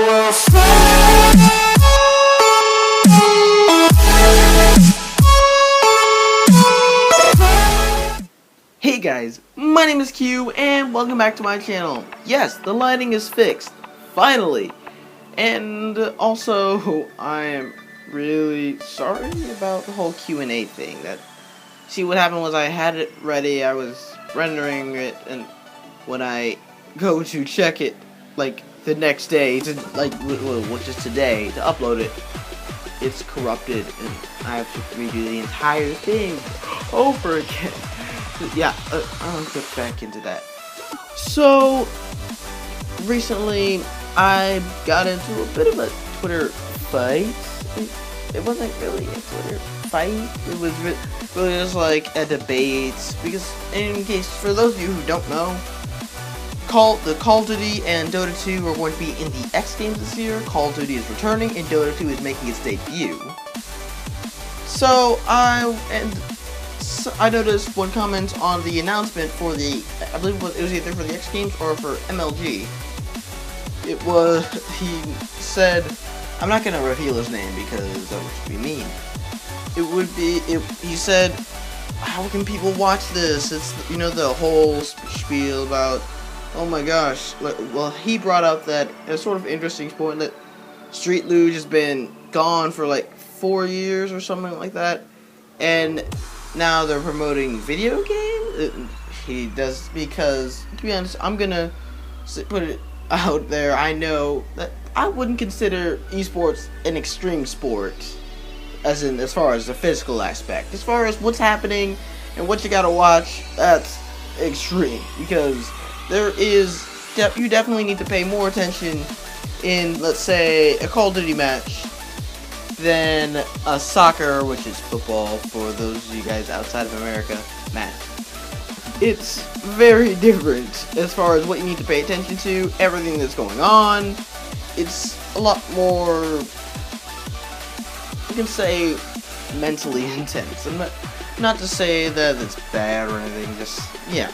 will fly. Hey guys, my name is Q and welcome back to my channel. Yes, the lighting is fixed, finally. And also, I am really sorry about the whole Q&A thing. See, what happened was I had it ready, I was rendering it, and when I go to check it, like, the next day, which is today, to upload it, it's corrupted, and I have to redo the entire thing over again. Yeah, I'll get back into that. So, recently, I got into a bit of a Twitter fight. It wasn't really a Twitter fight. It was really just like a debate. Because, in case, for those of you who don't know, the Call of Duty and Dota 2 are going to be in the X Games this year. Call of Duty is returning, and Dota 2 is making its debut. So, I noticed one comment on the announcement for the, I believe it was either for the X Games or for MLG. He said, I'm not going to reveal his name because that would be mean. He said, how can people watch this? It's, the whole spiel about, oh my gosh. Well, he brought up that, a sort of interesting point, that Street Luge has been gone for like 4 years or something like that. And now they're promoting video games. He does, because, to be honest, I'm gonna put it out there. I know that I wouldn't consider eSports an extreme sport, as far as the physical aspect. As far as what's happening and what you gotta watch, that's extreme, because you definitely need to pay more attention in, let's say, a Call of Duty match than a soccer, which is football for those of you guys outside of America, match. It's very different as far as what you need to pay attention to, everything that's going on. It's a lot more, you can say, mentally intense. I'm not to say that it's bad or anything, just, yeah.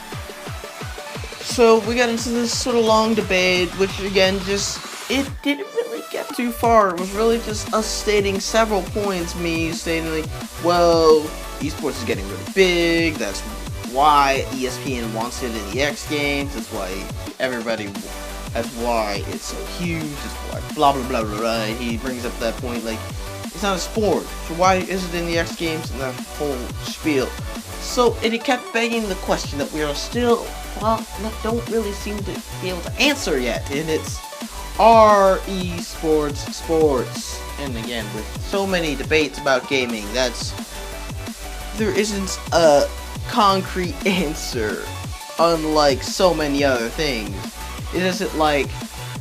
So we got into this sort of long debate, which again, it didn't really get too far. It was really just us stating several points, me stating like, well, eSports is getting really big, that's why ESPN wants it in the X Games, that's why it's so huge, that's why blah blah blah blah blah. He brings up that point, like, it's not a sport, so why is it in the X Games, and that whole spiel. So it kept begging the question that we are still, don't really seem to be able to answer yet, and it's, are eSports sports? And again, with so many debates about gaming, there isn't a concrete answer, unlike so many other things. It isn't like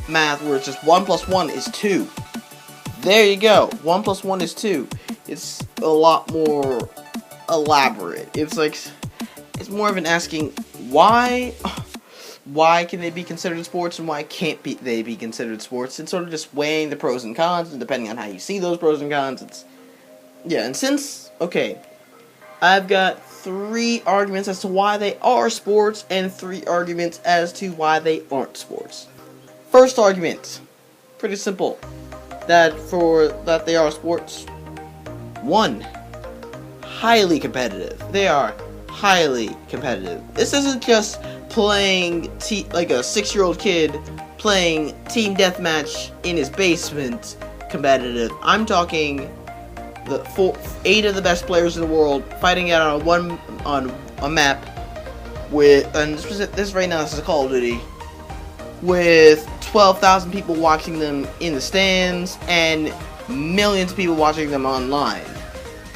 math where it's just 1 + 1 is 2. There you go, 1 + 1 is 2. It's a lot more elaborate. It's more of an asking, why can they be considered sports and why can't they be considered sports? It's sort of just weighing the pros and cons, and depending on how you see those pros and cons, I've got 3 arguments as to why they are sports and 3 arguments as to why they aren't sports. First argument, pretty simple, that they are sports. 1, highly competitive. They are highly competitive. This isn't just playing like a 6-year-old kid playing team deathmatch in his basement competitive. I'm talking 8 of the best players in the world fighting out on a map with, and this right now this is a Call of Duty, with 12,000 people watching them in the stands and millions of people watching them online.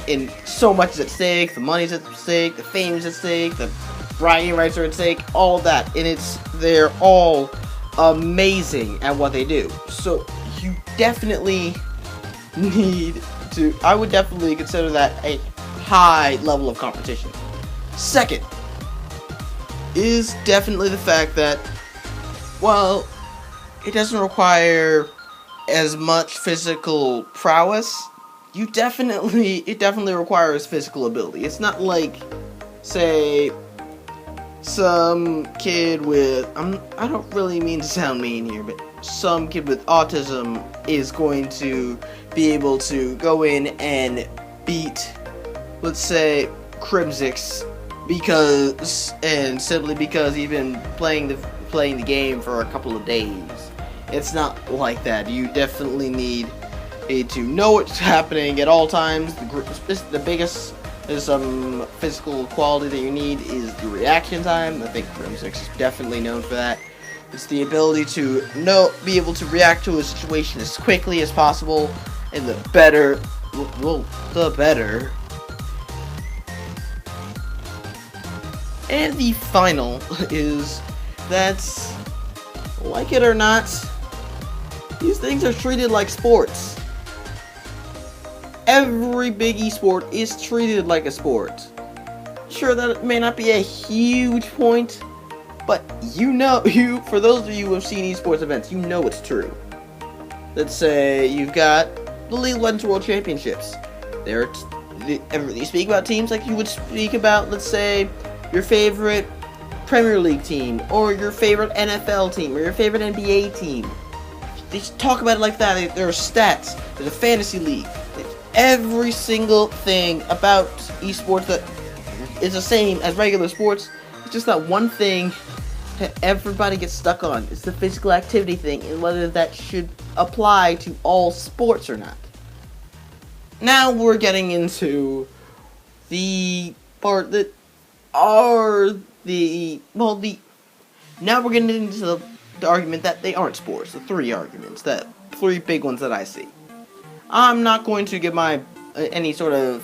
And so much is at stake, the money's at stake, the fame is at stake, the bragging rights are at stake, all that, and they're all amazing at what they do. So you definitely I would definitely consider that a high level of competition. Second is definitely the fact that, well, it doesn't require as much physical prowess. It definitely requires physical ability. It's not like, say, some kid with, I don't really mean to sound mean here, but some kid with autism is going to be able to go in and beat, let's say, Crimsix simply because he's been playing the game for a couple of days. It's not like that. You definitely need to know what's happening at all times. The biggest physical quality that you need is the reaction time. I think Crimsix is definitely known for that. It's the ability to be able to react to a situation as quickly as possible, and the better. And the final is that, like it or not, these things are treated like sports. Every big esport is treated like a sport. Sure, that may not be a huge point, but for those of you who have seen esports events, you know it's true. Let's say you've got the League of Legends World Championships. You speak about teams like you would speak about, let's say, your favorite Premier League team, or your favorite NFL team, or your favorite NBA team. They just talk about it like that. There are stats. There's a fantasy league. Every single thing about esports that is the same as regular sports. It's just that one thing that everybody gets stuck on. It's the physical activity thing, and whether that should apply to all sports or not. Now we're getting into the part that now we're getting into the argument that they aren't sports. The three big ones that I see. I'm not going to give my any sort of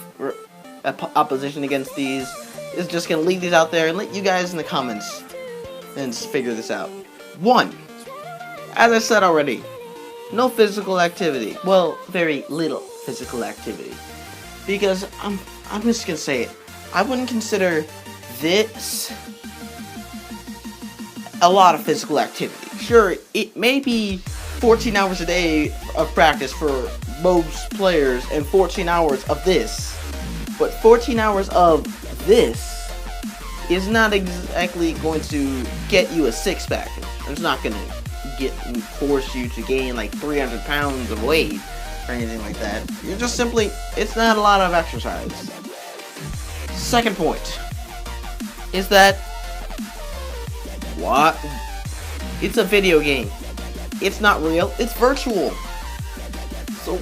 opposition against these. It's just going to leave these out there and let you guys in the comments and figure this out. 1. As I said already, no physical activity. Well, very little physical activity. Because I'm just going to say it. I wouldn't consider this a lot of physical activity. Sure, it may be 14 hours a day of practice for most players and 14 hours of this. But 14 hours of this is not exactly going to get you a six-pack. It's not going to force you to gain like 300 pounds of weight or anything like that. You're just simply, it's not a lot of exercise. Second point is that, what? It's a video game. It's not real. It's virtual. So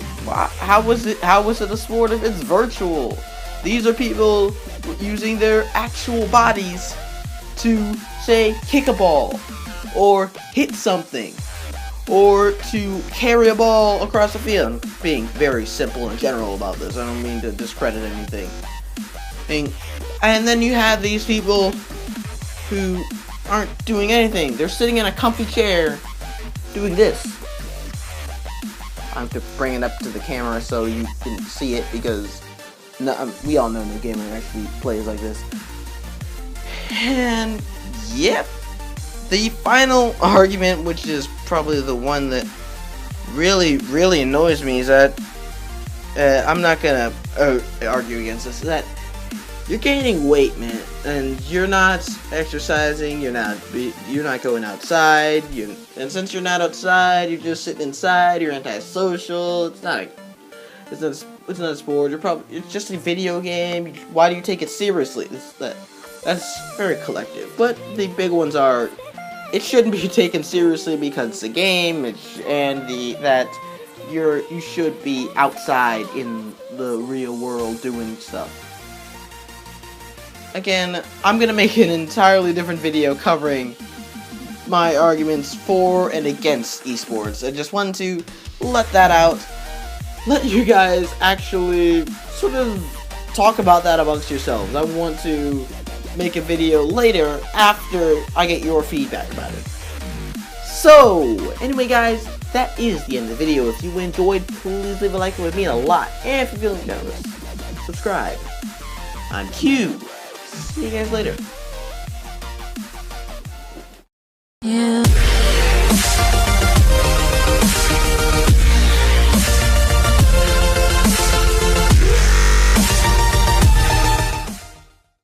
how was it a sport if it's virtual? These are people using their actual bodies to, say, kick a ball, or hit something, or to carry a ball across the field. I'm being very simple and general about this. I don't mean to discredit anything. And then you have these people who aren't doing anything. They're sitting in a comfy chair doing this. I have to bring it up to the camera so you can see it, because we all know no gamer actually plays like this. And yep, the final argument, which is probably the one that really annoys me, is that I'm not gonna argue against this. Is that you're gaining weight, man, and you're not exercising. You're not going outside. And since you're not outside, you're just sitting inside. You're antisocial. It's not a sport. It's just a video game. Why do you take it seriously? That's very collective. But the big ones are, it shouldn't be taken seriously because it's a game, you should be outside in the real world doing stuff. Again, I'm gonna make an entirely different video covering my arguments for and against esports. I just wanted to let that out. Let you guys actually sort of talk about that amongst yourselves. I want to make a video later after I get your feedback about it. So, anyway guys, that is the end of the video. If you enjoyed, please leave a like, it would mean a lot. And if you're feeling generous, subscribe. I'm Q. See you guys later.